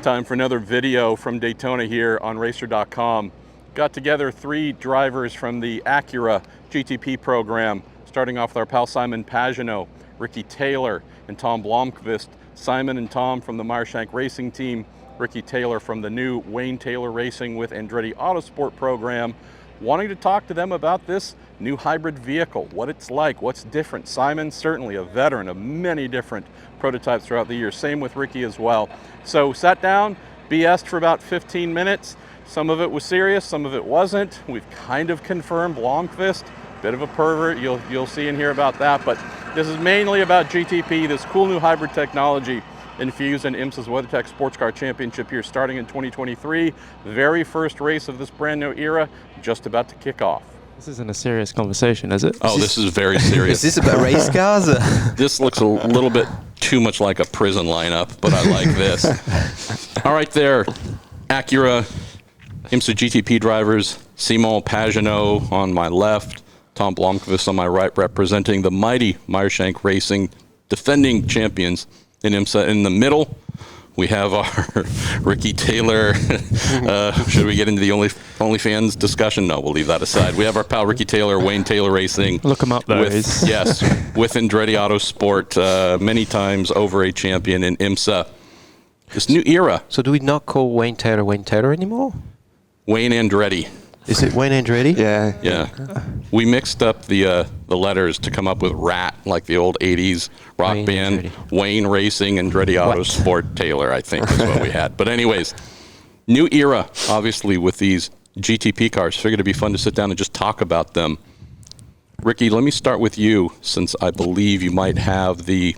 time for another video from Daytona here on RACER.com. Got together 3 drivers from the Acura GTP program, starting off with our pal Simon Pagenaud, Ricky Taylor, and Tom Blomqvist. Simon and Tom from the Meyershank Racing team, Ricky Taylor from the new Wayne Taylor Racing with Andretti Autosport program, wanting to talk to them about this new hybrid vehicle, what it's like, what's different. Simon, certainly a veteran of many different prototypes throughout the year. Same with Ricky as well. So sat down, BS'd for about 15 minutes. Some of it was serious, some of it wasn't. We've kind of confirmed Blomqvist, bit of a pervert, you'll see and hear about that, but this is mainly about GTP, this cool new hybrid technology infused in IMSA's WeatherTech SportsCar Championship here starting in 2023. Very first race of this brand new era, just about to kick off. This isn't a serious conversation, is it? Oh, this is very serious. Is this about race cars? This looks a little bit too much like a prison lineup, but I like this. All right there, Acura IMSA GTP drivers, Simon Pagenaud on my left, Tom Blomqvist on my right, representing the mighty Meyershank Racing, defending champions in IMSA. In the middle, we have our Ricky Taylor. Should we get into the OnlyFans discussion? No, we'll leave that aside. We have our pal Ricky Taylor, Wayne Taylor Racing. Look him up, though. Yes, with Andretti Autosport, many times over a champion in IMSA. This new era. So do we not call Wayne Taylor anymore? Wayne Andretti. Is it Wayne Andretti? Yeah. We mixed up the letters to come up with RAT, like the old 80s rock Wayne band. Andretti. Wayne Racing, Andretti Autosport, Taylor, I think is what we had. But anyways, new era, obviously, with these GTP cars. Figured it'd be fun to sit down and just talk about them. Ricky, let me start with you, since I believe you might have the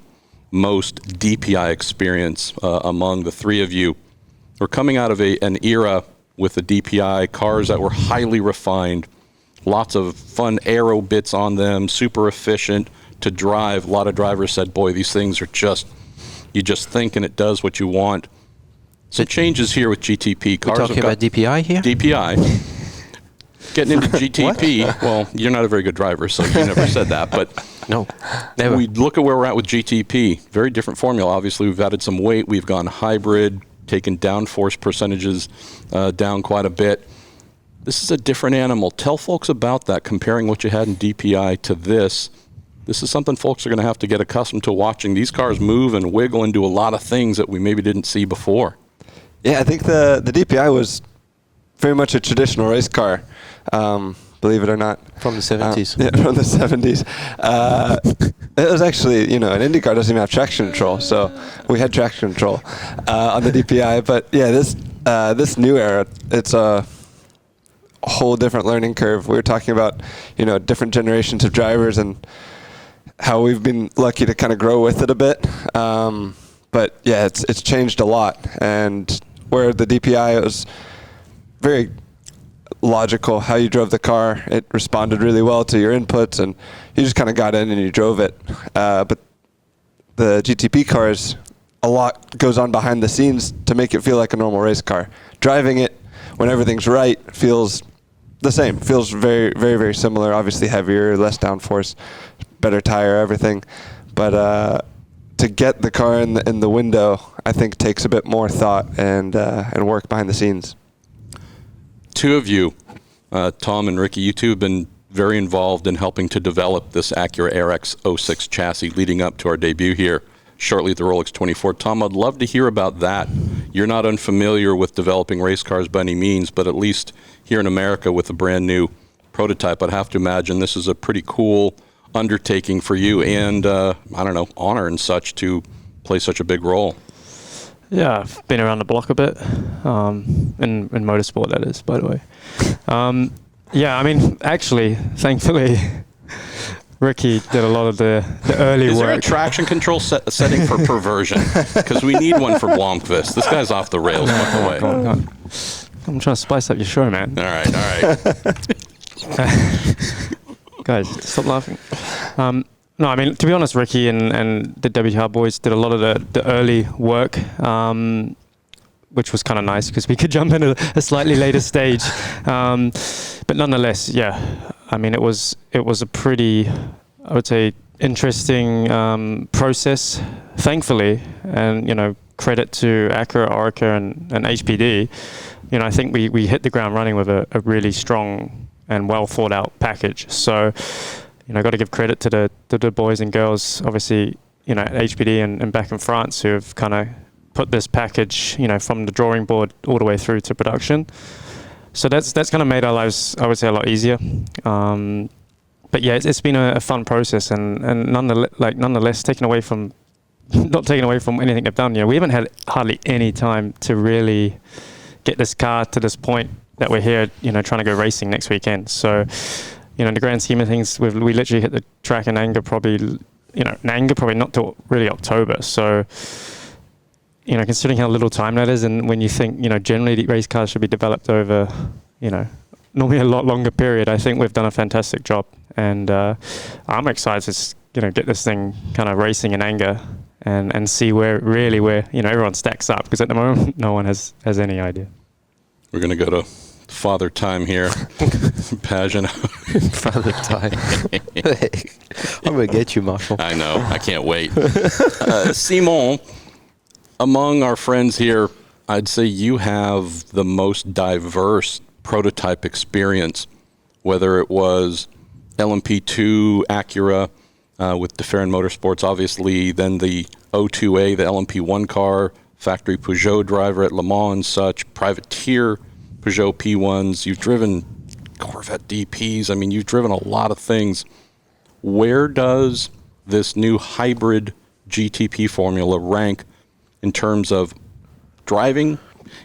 most DPI experience among the 3 of you. We're coming out of an era with the DPI cars that were highly refined, lots of fun aero bits on them, super efficient to drive. A lot of drivers said, boy, these things are you just think and it does what you want. So changes here with GTP. Cars we're talking about DPI here? DPI. Getting into GTP, well, you're not a very good driver, so you never said that, but no, never. We look at where we're at with GTP. Very different formula. Obviously, we've added some weight. We've gone hybrid, taken downforce percentages down quite a bit. This is a different animal. Tell folks about that, comparing what you had in DPI to this. This is something folks are going to have to get accustomed to watching. These cars move and wiggle and do a lot of things that we maybe didn't see before. Yeah, I think the DPI was very much a traditional race car, believe it or not. From the 70s. Yeah, from the 70s. It was actually, an Indy car doesn't even have traction control, so we had traction control on the DPI. But yeah, this new era, it's a whole different learning curve. We were talking about, different generations of drivers and how we've been lucky to kind of grow with it a bit. But yeah, it's changed a lot. And where the DPI was very logical, how you drove the car, it responded really well to your inputs, and you just kind of got in and you drove it. But the GTP cars, a lot goes on behind the scenes to make it feel like a normal race car. Driving it when everything's right feels the same. Feels very, very, very similar. Obviously heavier, less downforce, better tire, everything. But to get the car in the window, I think takes a bit more thought and work behind the scenes. 2 of you, Tom and Ricky, you 2 have been very involved in helping to develop this Acura RX 06 chassis leading up to our debut here shortly at the Rolex 24. Tom, I'd love to hear about that. You're not unfamiliar with developing race cars by any means, but at least here in America with a brand new prototype, I'd have to imagine this is a pretty cool undertaking for you and, honor and such to play such a big role. Yeah, I've been around the block a bit, in motorsport, that is, by the way. Yeah, I mean, actually, thankfully, Ricky did a lot of the early work. Is there a traction control setting for perversion? Because we need one for Blomqvist. This guy's off the rails, by the way. Go on. I'm trying to spice up your show, man. All right. Guys, stop laughing. No, I mean, to be honest, Ricky and the WTR boys did a lot of the early work, which was kind of nice because we could jump in at a slightly later stage. But nonetheless, yeah, I mean, it was a pretty, I would say, interesting process, thankfully. And, credit to Acura, Orica, and HPD. I think we hit the ground running with a really strong and well thought out package. So, got to give credit to the boys and girls, obviously, at HPD and back in France, who have kind of put this package, from the drawing board all the way through to production. So that's kind of made our lives, I would say, a lot easier. But yeah, it's been a fun process, and nonetheless, not taken away from anything they've done. We haven't had hardly any time to really get this car to this point that we're here, trying to go racing next weekend. So, in the grand scheme of things, we literally hit the track in anger probably not till really October. So, considering how little time that is, and when you think, generally the race cars should be developed over, normally a lot longer period, I think we've done a fantastic job. And I'm excited to, get this thing kind of racing in anger and see where everyone stacks up, because at the moment, no one has any idea. We're going to go to Father Time here. Pagenaud. Father Time. I'm going to get you, Marshall. I know. I can't wait. Simon, among our friends here, I'd say you have the most diverse prototype experience, whether it was LMP2 Acura with DeFerrin Motorsports, obviously, then the O2A, the LMP1 car, factory Peugeot driver at Le Mans and such, privateer Peugeot P1s. You've driven Corvette DPs. I mean, you've driven a lot of things. Where does this new hybrid GTP formula rank in terms of driving,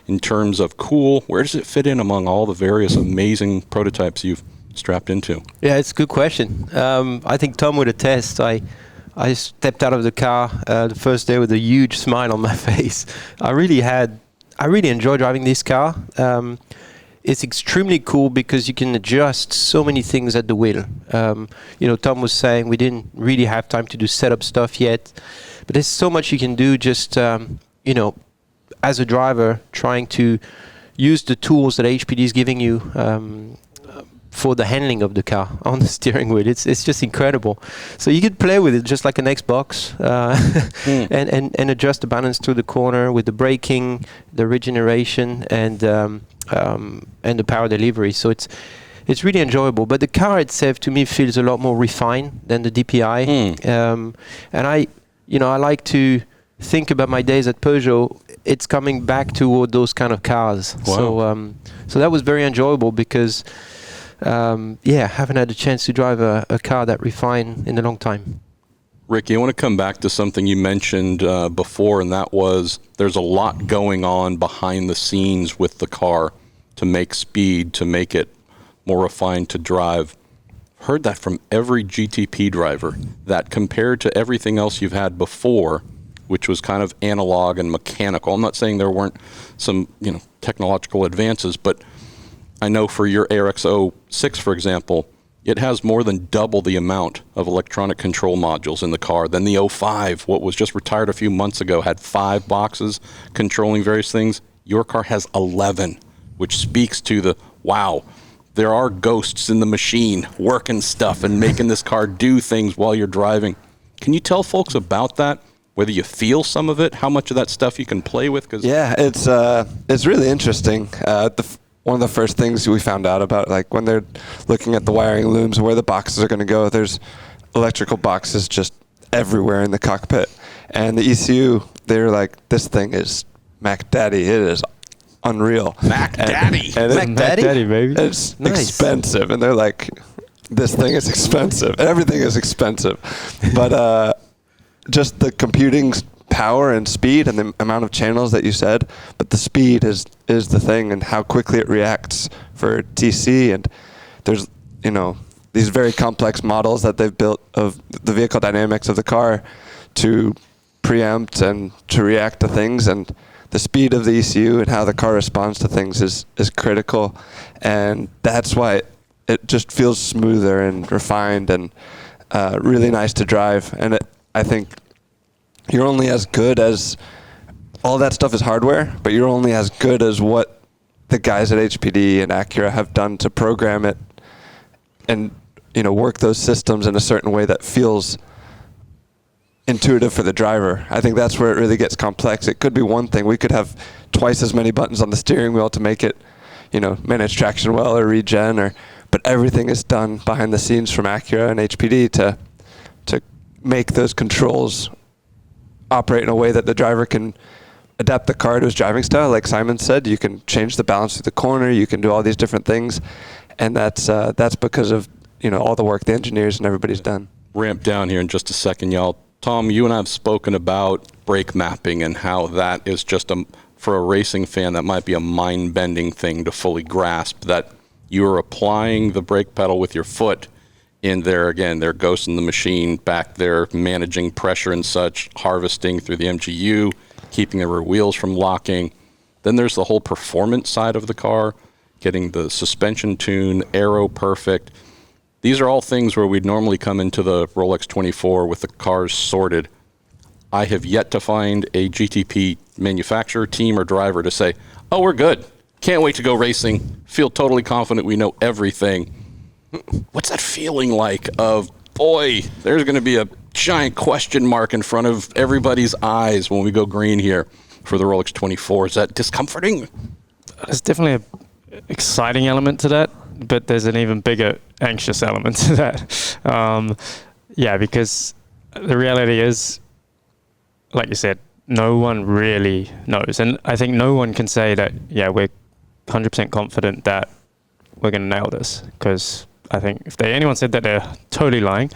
in terms of cool? Where does it fit in among all the various amazing prototypes you've strapped into? Yeah, it's a good question. I think Tom would attest. I stepped out of the car the first day with a huge smile on my face. I really enjoy driving this car. It's extremely cool because you can adjust so many things at the wheel. Tom was saying we didn't really have time to do setup stuff yet, but there's so much you can do just, as a driver, trying to use the tools that HPD is giving you for the handling of the car on the steering wheel. It's just incredible. So you could play with it just like an Xbox and adjust the balance through the corner with the braking, the regeneration, and the power delivery. So it's really enjoyable. But the car itself, to me, feels a lot more refined than the DPI. And I like to think about my days at Peugeot. It's coming back toward those kind of cars. Wow. So that was very enjoyable because haven't had a chance to drive a car that refined in a long time. Ricky, I want to come back to something you mentioned before, and that was there's a lot going on behind the scenes with the car to make speed, to make it more refined to drive. Heard that from every GTP driver, that compared to everything else you've had before, which was kind of analog and mechanical. I'm not saying there weren't some, technological advances, but I know for your ARX-06, for example, it has more than double the amount of electronic control modules in the car than the 05, what was just retired a few months ago, had 5 boxes controlling various things. Your car has 11, which speaks to wow, there are ghosts in the machine working stuff and making this car do things while you're driving. Can you tell folks about that? Whether you feel some of it, how much of that stuff you can play with? Yeah, it's really interesting. One of the first things we found out about, like when they're looking at the wiring looms, where the boxes are going to go, there's electrical boxes just everywhere in the cockpit. And the ECU, they're like, this thing is Mac Daddy. It is unreal. Mac Daddy. Mac Daddy, baby. It's nice. expensive. And they're like, this thing is expensive. Everything is expensive. But just the computing power and speed and the amount of channels that you said, but the speed is the thing, and how quickly it reacts for TC. And there's these very complex models that they've built of the vehicle dynamics of the car to preempt and to react to things, and the speed of the ECU and how the car responds to things is critical, and that's why it just feels smoother and refined and really nice to drive. And I think you're only as good as all that stuff is hardware, but you're only as good as what the guys at HPD and Acura have done to program it and work those systems in a certain way that feels intuitive for the driver. I think that's where it really gets complex. It could be one thing. We could have twice as many buttons on the steering wheel to make it, manage traction well or regen, but everything is done behind the scenes from Acura and HPD to make those controls operate in a way that the driver can adapt the car to his driving style. Like Simon said, you can change the balance through the corner, you can do all these different things, and that's because of all the work the engineers and everybody's done. Ramp down here in just a second, y'all. Tom, you and I have spoken about brake mapping and how that is just for a racing fan, that might be a mind-bending thing to fully grasp, that you are applying the brake pedal with your foot in there. Again, they're ghosting the machine back there, managing pressure and such, harvesting through the MGU, keeping the rear wheels from locking. Then there's the whole performance side of the car, getting the suspension tune, aero perfect. These are all things where we'd normally come into the Rolex 24 with the cars sorted. I have yet to find a GTP manufacturer, team, or driver to say, oh, we're good. Can't wait to go racing. Feel totally confident we know everything. What's that feeling like of, boy, there's going to be a giant question mark in front of everybody's eyes when we go green here for the Rolex 24? Is that discomforting? There's definitely an exciting element to that, but there's an even bigger anxious element to that. Because the reality is, like you said, no one really knows. And I think no one can say that, we're 100% confident that we're going to nail this, because I think if anyone said that, they're totally lying,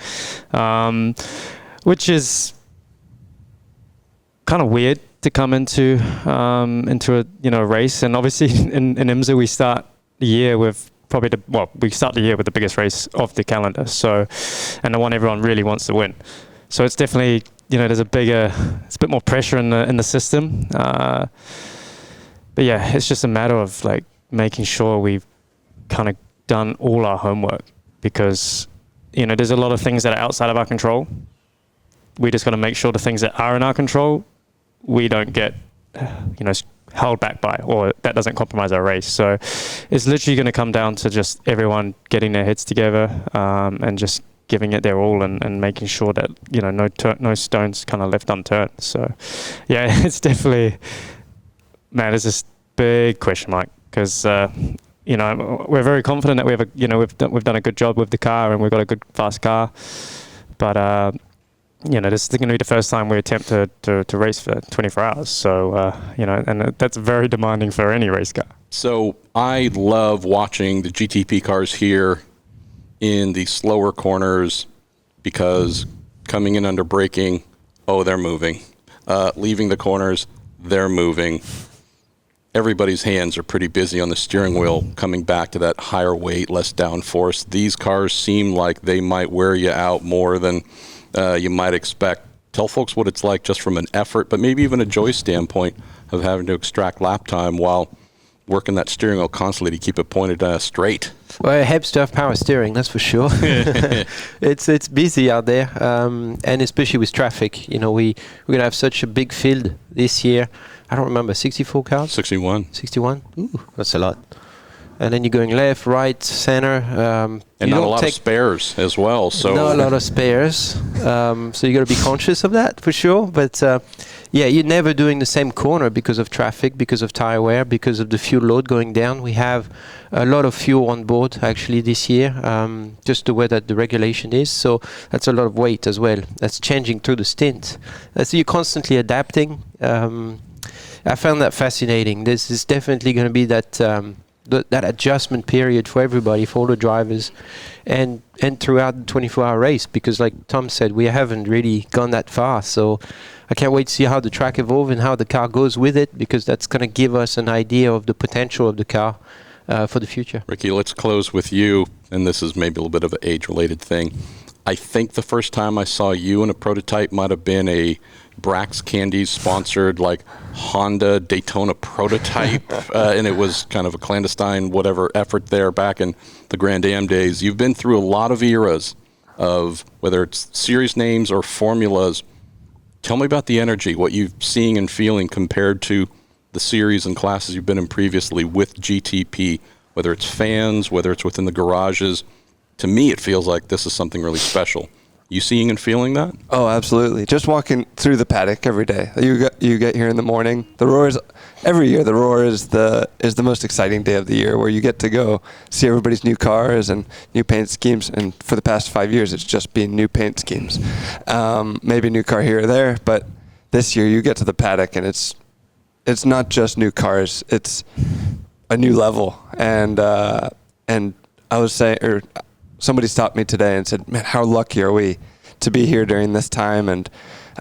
which is kind of weird to come into a race. And obviously in IMSA we start the year with the biggest race of the calendar, and the one everyone really wants to win. So it's definitely, there's it's a bit more pressure in the system. But it's just a matter of like making sure we've kind of done all our homework, because there's a lot of things that are outside of our control. We just got to make sure the things that are in our control, we don't get held back by, or that doesn't compromise our race. So it's literally going to come down to just everyone getting their heads together and just giving it their all, and making sure that no stones kind of left unturned. So it's definitely, man, it's this big question mark, because we're very confident that we have we've done a good job with the car, and we've got a good fast car, but this is going to be the first time we attempt to race for 24 hours. So and that's very demanding for any race car. So I love watching the GTP cars here in the slower corners, because coming in under braking, they're moving. Leaving the corners, they're moving. Everybody's hands are pretty busy on the steering wheel, coming back to that higher weight, less downforce. These cars seem like they might wear you out more than you might expect. Tell folks what it's like just from an effort, but maybe even a joy standpoint of having to extract lap time while working that steering wheel constantly to keep it pointed straight. Well, it helps to have power steering, that's for sure. It's busy out there, and especially with traffic. We're going to have such a big field this year. I don't remember, 64 cars? 61. 61? Ooh, that's a lot. And then you're going left, right, center. And not a lot of spares as well. So not a lot of spares. So you got to be conscious of that for sure. But you're never doing the same corner because of traffic, because of tire wear, because of the fuel load going down. We have a lot of fuel on board actually this year, just the way that the regulation is. So that's a lot of weight as well. That's changing through the stint. So you're constantly adapting. I found that fascinating. This is definitely going to be that adjustment period for everybody, for all the drivers, and throughout the 24-hour race, because like Tom said, we haven't really gone that far. So I can't wait to see how the track evolves and how the car goes with it, because that's going to give us an idea of the potential of the car for the future. Ricky, let's close with you, and this is maybe a little bit of an age-related thing. I think the first time I saw you in a prototype might have been a Brax Candies sponsored like Honda Daytona prototype, and it was kind of a clandestine whatever effort there back in the Grand Am days. You've been through a lot of eras of whether it's series names or formulas. Tell me about the energy, what you're seeing and feeling compared to the series and classes you've been in previously with GTP, whether it's fans, whether it's within the garages. To me, it feels like this is something really special. You seeing and feeling that? Oh, absolutely. Just walking through the paddock every day. You get here in the morning. The Roar is every year. The Roar is the most exciting day of the year, where you get to go see everybody's new cars and new paint schemes. And for the past 5 years, it's just been new paint schemes. Maybe a new car here or there, but this year you get to the paddock and it's not just new cars. It's a new level. And I was saying, or somebody stopped me today and said, man, how lucky are we to be here during this time? And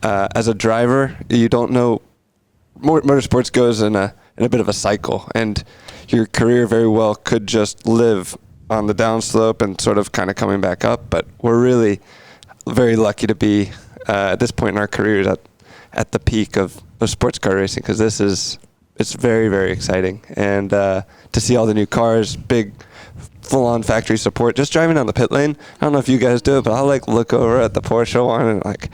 as a driver, you don't know, motorsports goes in a bit of a cycle, and your career very well could just live on the downslope and sort of kind of coming back up. But we're really very lucky to be at this point in our careers at the peak of sports car racing, because it's very, very exciting. And to see all the new cars, big full-on factory support. Just driving down the pit lane, I don't know if you guys do it, but I'll look over at the Porsche one and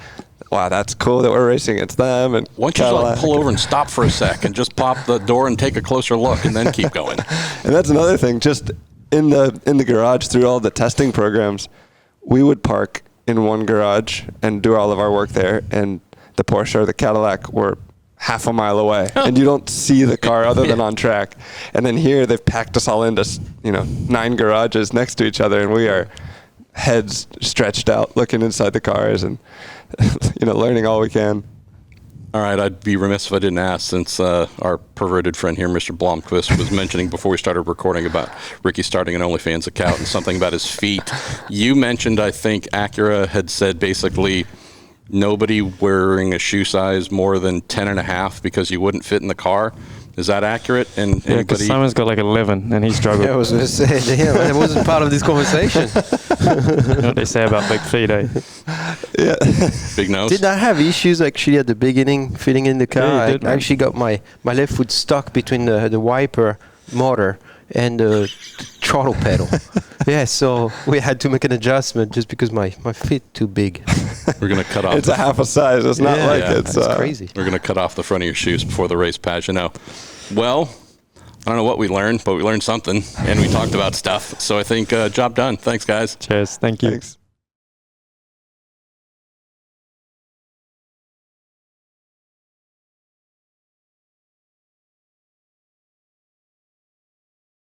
wow, that's cool that we're racing against them. And why don't you just pull over and stop for a sec and just pop the door and take a closer look and then keep going? And that's another thing. Just in the garage through all the testing programs, we would park in one garage and do all of our work there, and the Porsche or the Cadillac were half a mile away, and you don't see the car other than on track. And then here they've packed us all into 9 garages next to each other, and we are heads stretched out looking inside the cars and learning all we can. All right, I'd be remiss if I didn't ask, since our perverted friend here, Mr. Blomqvist, was mentioning before we started recording about Ricky starting an OnlyFans account and something about his feet. You mentioned, I think, Acura had said basically nobody wearing a shoe size more than 10.5 because you wouldn't fit in the car. Is that accurate? And yeah, because Simon's got 11 and he struggled. Yeah, I was going to say, that wasn't part of this conversation. You know what they say about big feet, eh? Yeah. Big nose? Did I have issues actually at the beginning fitting in the car? Yeah, you did, I actually got my left foot stuck between the wiper motor and the throttle pedal. Yeah, so we had to make an adjustment just because my feet too big. We're going to cut off. It's a half a size. It's not it's crazy. We're going to cut off the front of your shoes before the race, Pagenaud. Well, I don't know what we learned, but we learned something, and we talked about stuff. So I think job done. Thanks, guys. Cheers. Thank you. Thanks.